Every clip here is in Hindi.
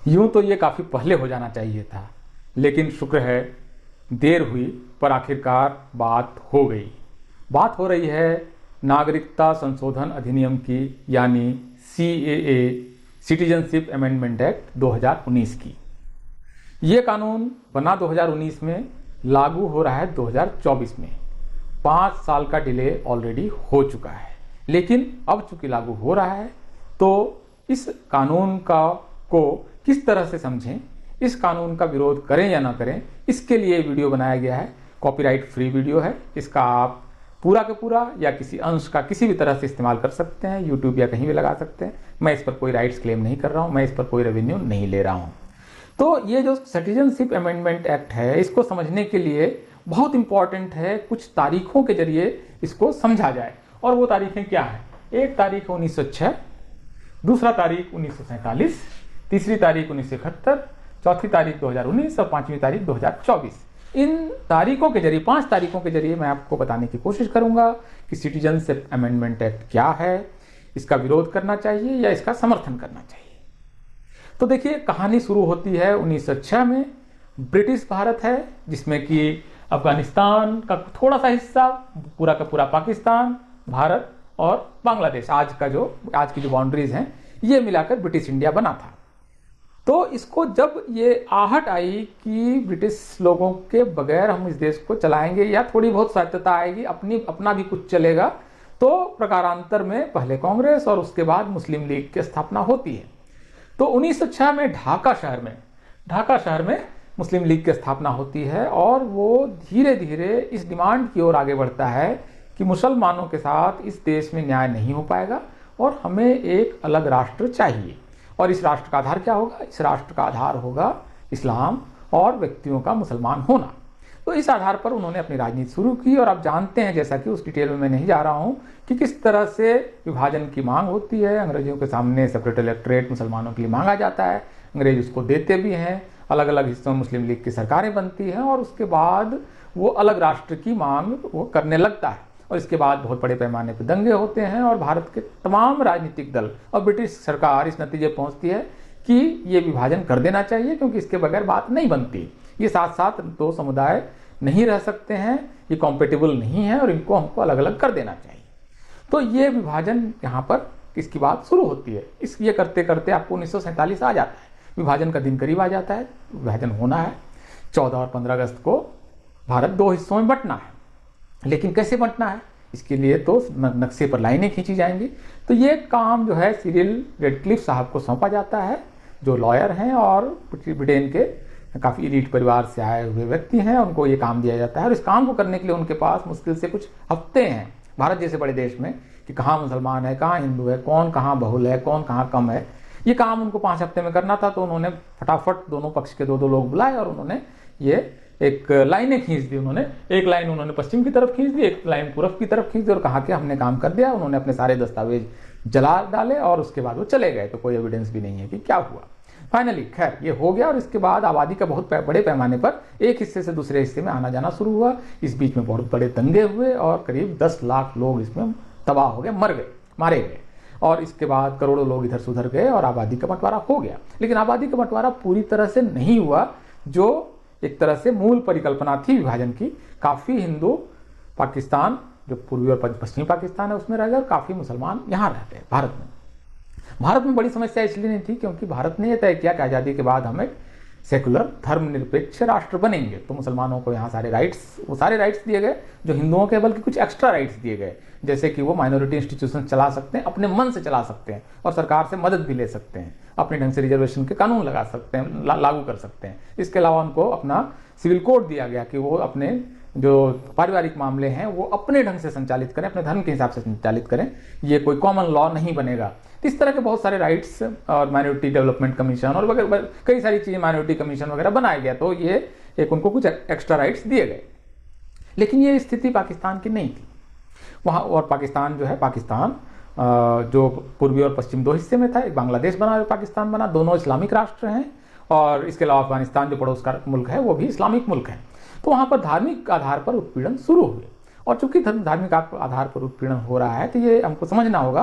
यूं तो ये काफ़ी पहले हो जाना चाहिए था, लेकिन शुक्र है देर हुई पर आखिरकार बात हो गई। बात हो रही है नागरिकता संशोधन अधिनियम की, यानी CAA, सिटीजनशिप अमेंडमेंट एक्ट 2019 की। ये कानून बना 2019 में, लागू हो रहा है 2024 में। 5 साल का डिले ऑलरेडी हो चुका है, लेकिन अब चूंकि लागू हो रहा है तो इस कानून को किस तरह से समझें, इस कानून का विरोध करें या ना करें, इसके लिए वीडियो बनाया गया है। कॉपीराइट फ्री वीडियो है, इसका आप पूरा का पूरा या किसी अंश का किसी भी तरह से इस्तेमाल कर सकते हैं, यूट्यूब या कहीं भी लगा सकते हैं। मैं इस पर कोई राइट्स क्लेम नहीं कर रहा हूं, मैं इस पर कोई रेवेन्यू नहीं ले रहा हूं। तो ये जो सिटीजनशिप अमेंडमेंट एक्ट है, इसको समझने के लिए बहुत इंपॉर्टेंट है कुछ तारीखों के जरिए इसको समझा जाए। और वो तारीखें क्या है? एक तारीख 1906, दूसरा तारीख 1947, तीसरी तारीख 1971, चौथी तारीख 2019 और पांचवी तारीख 2024। इन तारीखों के जरिए, 5 तारीखों के जरिए मैं आपको बताने की कोशिश करूंगा कि सिटीजनशिप अमेंडमेंट एक्ट क्या है, इसका विरोध करना चाहिए या इसका समर्थन करना चाहिए। तो देखिए, कहानी शुरू होती है 1906 में। ब्रिटिश भारत है, जिसमें कि अफगानिस्तान का थोड़ा सा हिस्सा, पूरा का पूरा पाकिस्तान, भारत और बांग्लादेश, आज की जो बाउंड्रीज हैं, ये मिलाकर ब्रिटिश इंडिया बना था। तो इसको जब ये आहट आई कि ब्रिटिश लोगों के बगैर हम इस देश को चलाएंगे या थोड़ी बहुत स्वायत्तता आएगी, अपना भी कुछ चलेगा, तो प्रकारांतर में पहले कांग्रेस और उसके बाद मुस्लिम लीग की स्थापना होती है। तो 1906 में ढाका शहर में मुस्लिम लीग की स्थापना होती है और वो धीरे धीरे इस डिमांड की ओर आगे बढ़ता है कि मुसलमानों के साथ इस देश में न्याय नहीं हो पाएगा और हमें एक अलग राष्ट्र चाहिए। और इस राष्ट्र का आधार क्या होगा? इस राष्ट्र का आधार होगा इस्लाम और व्यक्तियों का मुसलमान होना। तो इस आधार पर उन्होंने अपनी राजनीति शुरू की। और आप जानते हैं, जैसा कि उस डिटेल में मैं नहीं जा रहा हूं, कि किस तरह से विभाजन की मांग होती है। अंग्रेजों के सामने सेपरेट इलेक्टोरेट मुसलमानों के लिए मांगा जाता है, अंग्रेज उसको देते भी हैं, अलग अलग हिस्सों में मुस्लिम लीग की सरकारें बनती हैं और उसके बाद वो अलग राष्ट्र की मांग वो करने लगता है। और इसके बाद बहुत बड़े पैमाने पर दंगे होते हैं और भारत के तमाम राजनीतिक दल और ब्रिटिश सरकार इस नतीजे पहुंचती है कि ये विभाजन कर देना चाहिए, क्योंकि इसके बगैर बात नहीं बनती। ये साथ साथ 2 समुदाय नहीं रह सकते हैं, ये कॉम्पेटिबल नहीं है और इनको हमको अलग अलग कर देना चाहिए। तो ये विभाजन यहाँ पर इसकी बात शुरू होती है। ये करते करते आपको 1947 आ जाता है, विभाजन का दिन करीब आ जाता है। विभाजन होना है 14 और 15 अगस्त को। भारत 2 हिस्सों में बंटना है, लेकिन कैसे बंटना है, इसके लिए तो नक्शे पर लाइनें खींची जाएंगी। तो ये काम जो है सिरिल रेडक्लिफ साहब को सौंपा जाता है, जो लॉयर हैं और ब्रिटेन के काफ़ी एलीट परिवार से आए हुए व्यक्ति हैं। उनको ये काम दिया जाता है और इस काम को करने के लिए उनके पास मुश्किल से कुछ हफ्ते हैं, भारत जैसे बड़े देश में, कि कहाँ मुसलमान है, कहाँ हिंदू है, कौन कहाँ बहुल है, कौन कहाँ कम है। ये काम उनको 5 हफ्ते में करना था। तो उन्होंने फटाफट दोनों पक्ष के 2-2 लोग बुलाए और उन्होंने ये एक लाइनें खींच दी। उन्होंने एक लाइन उन्होंने पश्चिम की तरफ खींच दी, एक लाइन पूर्व की तरफ खींच दी और कहा कि हमने काम कर दिया। उन्होंने अपने सारे दस्तावेज जला डाले और उसके बाद वो चले गए। तो कोई एविडेंस भी नहीं है कि क्या हुआ। फाइनली खैर ये हो गया और इसके बाद आबादी का बहुत बड़े पैमाने पर एक हिस्से से दूसरे हिस्से में आना जाना शुरू हुआ। इस बीच में बहुत बड़े दंगे हुए और करीब 10 लाख लोग इसमें तबाह हो गए, मारे गए। और इसके बाद करोड़ों लोग इधर से उधर गए और आबादी का बंटवारा हो गया। लेकिन आबादी का बंटवारा पूरी तरह से नहीं हुआ, जो एक तरह से मूल परिकल्पना थी विभाजन की। काफ़ी हिंदू पाकिस्तान, जो पूर्वी और पश्चिमी पाकिस्तान है, उसमें रह गए और काफ़ी मुसलमान यहाँ रहते हैं भारत में। भारत में बड़ी समस्या इसलिए नहीं थी क्योंकि भारत ने यह तय किया कि आज़ादी के बाद हम एक सेकुलर धर्मनिरपेक्ष राष्ट्र बनेंगे। तो मुसलमानों को यहाँ सारे राइट्स दिए गए जो हिंदुओं के, बल्कि कुछ एक्स्ट्रा राइट्स दिए गए, जैसे कि वो माइनॉरिटी इंस्टीट्यूशन चला सकते हैं, अपने मन से चला सकते हैं और सरकार से मदद भी ले सकते हैं, अपने ढंग से रिजर्वेशन के कानून लगा सकते हैं, लागू कर सकते हैं। इसके अलावा उनको अपना सिविल कोड दिया गया कि वो अपने जो पारिवारिक मामले हैं वो अपने ढंग से संचालित करें, अपने धर्म के हिसाब से संचालित करें, ये कोई कॉमन लॉ नहीं बनेगा। इस तरह के बहुत सारे राइट्स और माइनॉरिटी डेवलपमेंट कमीशन और वगैरह कई सारी चीज़ें, माइनॉरिटी कमीशन वगैरह बनाया गया। तो ये एक उनको कुछ एक्स्ट्रा राइट्स दिए गए। लेकिन ये स्थिति पाकिस्तान की नहीं थी वहाँ। और पाकिस्तान जो है, पाकिस्तान जो पूर्वी और पश्चिम 2 हिस्से में था, एक बांग्लादेश बना और पाकिस्तान बना, दोनों इस्लामिक राष्ट्र हैं। और इसके अलावा अफगानिस्तान जो पड़ोस का मुल्क है वो भी इस्लामिक मुल्क है। तो वहाँ पर धार्मिक आधार पर उत्पीड़न शुरू हुए। और चूंकि धार्मिक आधार पर उत्पीड़न हो रहा है तो ये हमको समझना होगा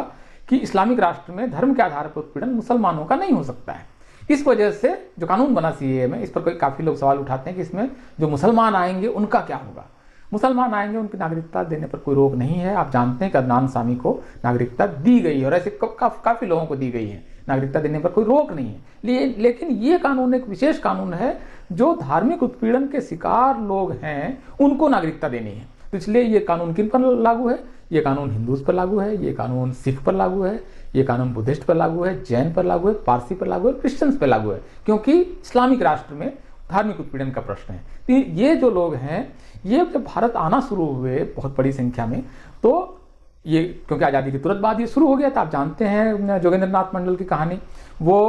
कि इस्लामिक राष्ट्र में धर्म के आधार पर उत्पीड़न मुसलमानों का नहीं हो सकता है, इस वजह से जो कानून बना सीएए में, इस पर कोई काफ़ी लोग सवाल उठाते हैं कि इसमें जो मुसलमान आएंगे उनका क्या होगा। मुसलमान आएंगे, उनकी नागरिकता देने पर कोई रोक नहीं है। आप जानते हैं कि अदनान सामी को नागरिकता दी गई है और ऐसे काफ़ी लोगों को दी गई है, नागरिकता देने पर कोई रोक नहीं है। लेकिन ये कानून एक विशेष कानून है, जो धार्मिक उत्पीड़न के शिकार लोग हैं उनको नागरिकता देनी है। तो इसलिए ये कानून किन पर लागू है? ये कानून हिंदूज पर लागू है, ये कानून सिख पर लागू है, ये कानून बुद्धिस्ट पर लागू है, जैन पर लागू है, पारसी पर लागू है, क्रिश्चियंस पर लागू है, क्योंकि इस्लामिक राष्ट्र में धार्मिक उत्पीड़न का प्रश्न है। तो ये जो लोग हैं, ये जब भारत आना शुरू हुए बहुत बड़ी संख्या में, तो ये क्योंकि आज़ादी के तुरंत बाद ये शुरू हो गया था। आप जानते हैं जोगेंद्र नाथ मंडल की कहानी, वो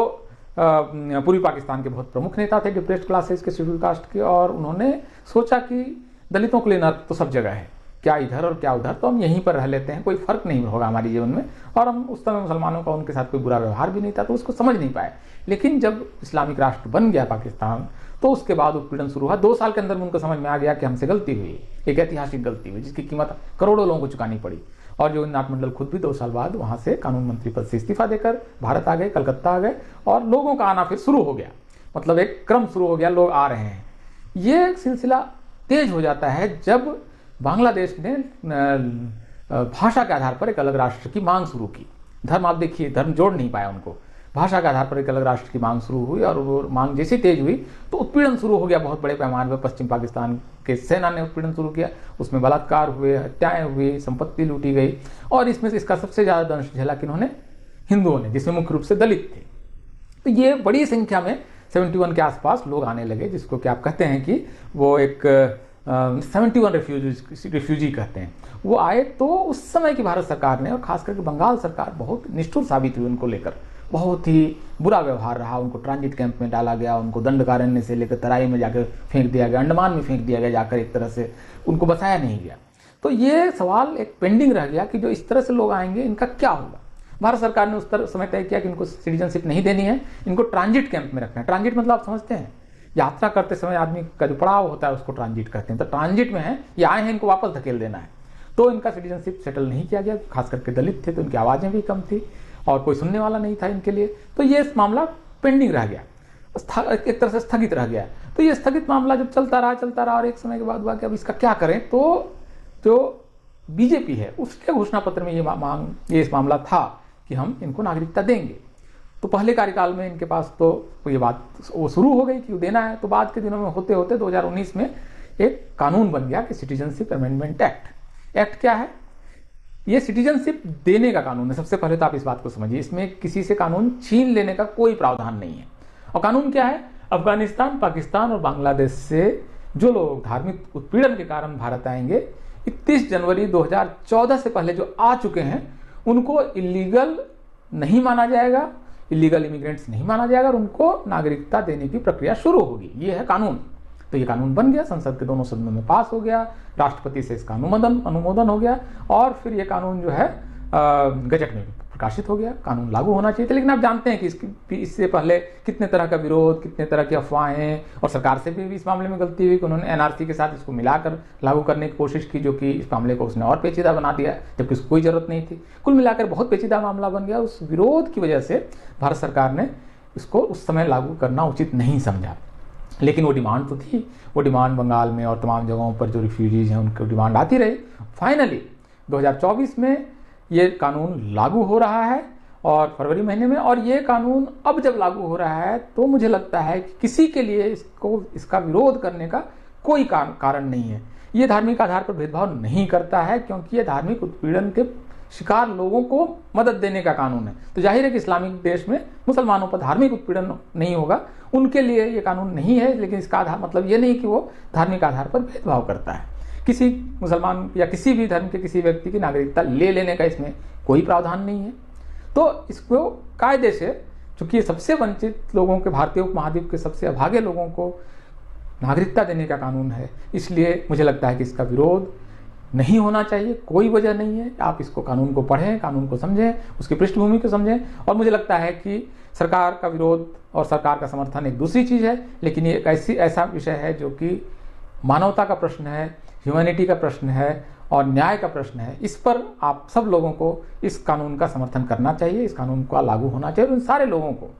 पूर्वी पाकिस्तान के बहुत प्रमुख नेता थे, डिप्रेस्ड क्लासेस के, शेड्यूल कास्ट के, और उन्होंने सोचा कि दलितों के लिए नर्क तो सब जगह है, क्या इधर और क्या उधर, तो हम यहीं पर रह लेते हैं, कोई फर्क नहीं होगा हमारे जीवन में। और हम उस समय मुसलमानों का उनके साथ कोई बुरा व्यवहार भी नहीं था, तो उसको समझ नहीं पाए। लेकिन जब इस्लामिक राष्ट्र बन गया पाकिस्तान, तो उसके बाद उत्पीड़न शुरू हुआ। 2 साल के अंदर में उनको समझ में आ गया कि हमसे गलती हुई, एक ऐतिहासिक गलती हुई, जिसकी कीमत करोड़ों लोगों को चुकानी पड़ी। और जोगेंद्र नाथ मंडल खुद भी 2 साल बाद वहाँ से कानून मंत्री पद से इस्तीफा देकर भारत आ गए, कलकत्ता आ गए, और लोगों का आना फिर शुरू हो गया। मतलब एक क्रम शुरू हो गया, लोग आ रहे हैं। ये सिलसिला तेज हो जाता है जब बांग्लादेश ने भाषा के आधार पर एक अलग राष्ट्र की मांग शुरू की। धर्म, आप देखिए, धर्म जोड़ नहीं पाया उनको, भाषा के आधार पर एक अलग राष्ट्र की मांग शुरू हुई, और वो मांग जैसी तेज हुई तो उत्पीड़न शुरू हो गया बहुत बड़े पैमाने पर। पश्चिम पाकिस्तान के सेना ने उत्पीड़न शुरू किया, उसमें बलात्कार हुए, हत्याएं हुई, संपत्ति लूटी गई, और इसमें से इसका सबसे ज़्यादा दंश झेला किन्होंने? हिंदुओं ने, जिसमें मुख्य रूप से दलित थे। तो ये बड़ी संख्या में 71 के आसपास लोग आने लगे, जिसको कि आप कहते हैं कि वो एक 71 रिफ्यूजी कहते हैं, वो आए। तो उस समय की भारत सरकार ने, और खास करके बंगाल सरकार, बहुत निष्ठुर साबित हुई उनको लेकर, बहुत ही बुरा व्यवहार रहा। उनको ट्रांजिट कैंप में डाला गया, उनको दंडकारण्य से लेकर तराई में जाकर फेंक दिया गया, अंडमान में फेंक दिया गया जाकर, एक तरह से उनको बसाया नहीं गया। तो ये सवाल एक पेंडिंग रह गया कि जो इस तरह से लोग आएंगे इनका क्या होगा। भारत सरकार ने उस तरह समय तय किया कि इनको सिटीजनशिप नहीं देनी है, इनको ट्रांजिट कैंप में रखना है। ट्रांजिट मतलब आप समझते हैं, यात्रा करते समय आदमी का जो पड़ाव होता है उसको ट्रांजिट कहते हैं। तो ट्रांजिट में है, ये आए हैं, इनको वापस धकेल देना है। तो इनका सिटीजनशिप सेटल नहीं किया गया, खास करके दलित थे तो इनकी आवाज़ें भी कम थी और कोई सुनने वाला नहीं था इनके लिए। तो ये मामला पेंडिंग रह गया, एक तरह से स्थगित रह गया। तो ये स्थगित मामला जब चलता रहा और एक समय के बाद हुआ कि अब इसका क्या करें, तो जो बीजेपी है उसके घोषणा पत्र में ये इस मामला था कि हम इनको नागरिकता देंगे। तो पहले कार्यकाल में इनके पास तो ये बात वो शुरू हो गई कि देना है। तो बाद के दिनों में होते होते 2019 में एक कानून बन गया कि सिटीजनशिप अमेंडमेंट एक्ट। एक्ट क्या है? ये सिटीजनशिप देने का कानून है। सबसे पहले तो आप इस बात को समझिए, इसमें किसी से कानून छीन लेने का कोई प्रावधान नहीं है। और कानून क्या है? अफगानिस्तान, पाकिस्तान और बांग्लादेश से जो लोग धार्मिक उत्पीड़न के कारण भारत आएंगे, 31 जनवरी 2014 से पहले जो आ चुके हैं उनको इलीगल नहीं माना जाएगा, इलीगल इमिग्रेंट्स नहीं माना जाएगा और उनको नागरिकता देने की प्रक्रिया शुरू होगी। ये है कानून। तो ये कानून बन गया, संसद के दोनों सदनों में पास हो गया, राष्ट्रपति से इसका अनुमोदन हो गया और फिर ये कानून जो है गजट में प्रकाशित हो गया। कानून लागू होना चाहिए था, लेकिन आप जानते हैं कि इससे पहले कितने तरह का विरोध, कितने तरह की अफवाहें, और सरकार से भी इस मामले में गलती हुई कि उन्होंने एनआरसी के साथ इसको मिलाकर लागू करने की कोशिश की, जो कि इस मामले को उसने और पेचीदा बना दिया, जबकि उसको कोई जरूरत नहीं थी। कुल मिलाकर बहुत पेचीदा मामला बन गया। उस विरोध की वजह से भारत सरकार ने इसको उस समय लागू करना उचित नहीं समझा। लेकिन वो डिमांड तो थी, वो डिमांड बंगाल में और तमाम जगहों पर जो रिफ्यूजीज हैं उनकी डिमांड आती रही। फाइनली 2024 में ये कानून लागू हो रहा है और फरवरी महीने में, और ये कानून अब जब लागू हो रहा है तो मुझे लगता है कि किसी के लिए इसका विरोध करने का कोई कारण नहीं है। ये धार्मिक आधार पर भेदभाव नहीं करता है, क्योंकि ये धार्मिक उत्पीड़न के शिकार लोगों को मदद देने का कानून है। तो जाहिर है कि इस्लामिक देश में मुसलमानों पर धार्मिक उत्पीड़न नहीं होगा, उनके लिए ये कानून नहीं है। लेकिन इसका आधार मतलब ये नहीं कि वो धार्मिक आधार पर भेदभाव करता है। किसी मुसलमान या किसी भी धर्म के किसी व्यक्ति की नागरिकता ले लेने का इसमें कोई प्रावधान नहीं है। तो इसको कायदे से, चूंकि ये सबसे वंचित लोगों के, भारतीय उपमहाद्वीप के सबसे अभागे लोगों को नागरिकता देने का कानून है, इसलिए मुझे लगता है कि इसका विरोध नहीं होना चाहिए। कोई वजह नहीं है। आप इसको कानून को पढ़ें, कानून को समझें, उसकी पृष्ठभूमि को समझें। और मुझे लगता है कि सरकार का विरोध और सरकार का समर्थन एक दूसरी चीज़ है, लेकिन ये एक ऐसा विषय है जो कि मानवता का प्रश्न है, ह्यूमैनिटी का प्रश्न है और न्याय का प्रश्न है। इस पर आप सब लोगों को इस कानून का समर्थन करना चाहिए, इस कानून का लागू होना चाहिए और उन सारे लोगों को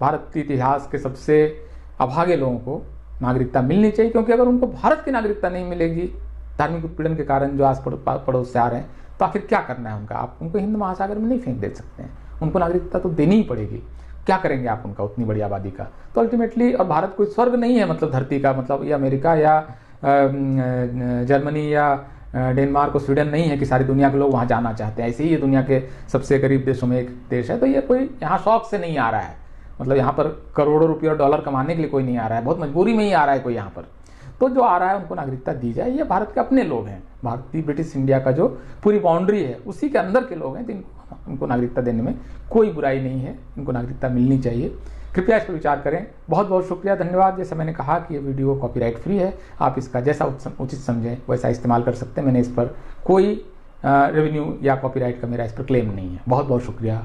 भारतीय इतिहास के सबसे अभागे लोगों को नागरिकता मिलनी चाहिए, क्योंकि अगर उनको भारत की नागरिकता नहीं मिलेगी धार्मिक उत्पीड़न के कारण जो आस पड़ोस से आ रहे हैं, तो आखिर क्या करना है उनका? आप उनको हिंद महासागर में नहीं फेंक दे सकते हैं, उनको नागरिकता तो देनी ही पड़ेगी। क्या करेंगे आप उनका, उतनी बड़ी आबादी का? तो अल्टीमेटली, और भारत कोई स्वर्ग नहीं है मतलब धरती का, मतलब ये अमेरिका या जर्मनी या डेनमार्क और स्वीडन नहीं है कि सारी दुनिया के लोग वहाँ जाना चाहते हैं। ऐसे ही ये दुनिया के सबसे गरीब देशों में एक देश है। तो ये कोई यहाँ शौक से नहीं आ रहा है, मतलब यहाँ पर करोड़ों रुपये और डॉलर कमाने के लिए कोई नहीं आ रहा है, बहुत मजबूरी में ही आ रहा है कोई यहाँ पर। तो जो आ रहा है उनको नागरिकता दी जाए। ये भारत के अपने लोग हैं, भारतीय ब्रिटिश इंडिया का जो पूरी बाउंड्री है उसी के अंदर के लोग हैं, तो इनको नागरिकता देने में कोई बुराई नहीं है, इनको नागरिकता मिलनी चाहिए। कृपया इस पर विचार करें। बहुत बहुत शुक्रिया, धन्यवाद। जैसा मैंने कहा कि ये वीडियो कॉपीराइट फ्री है, आप इसका जैसा उचित समझें वैसा इस्तेमाल कर सकते हैं। मैंने इस पर कोई रेवेन्यू या कॉपीराइट का मेरा इस पर क्लेम नहीं है। बहुत बहुत शुक्रिया।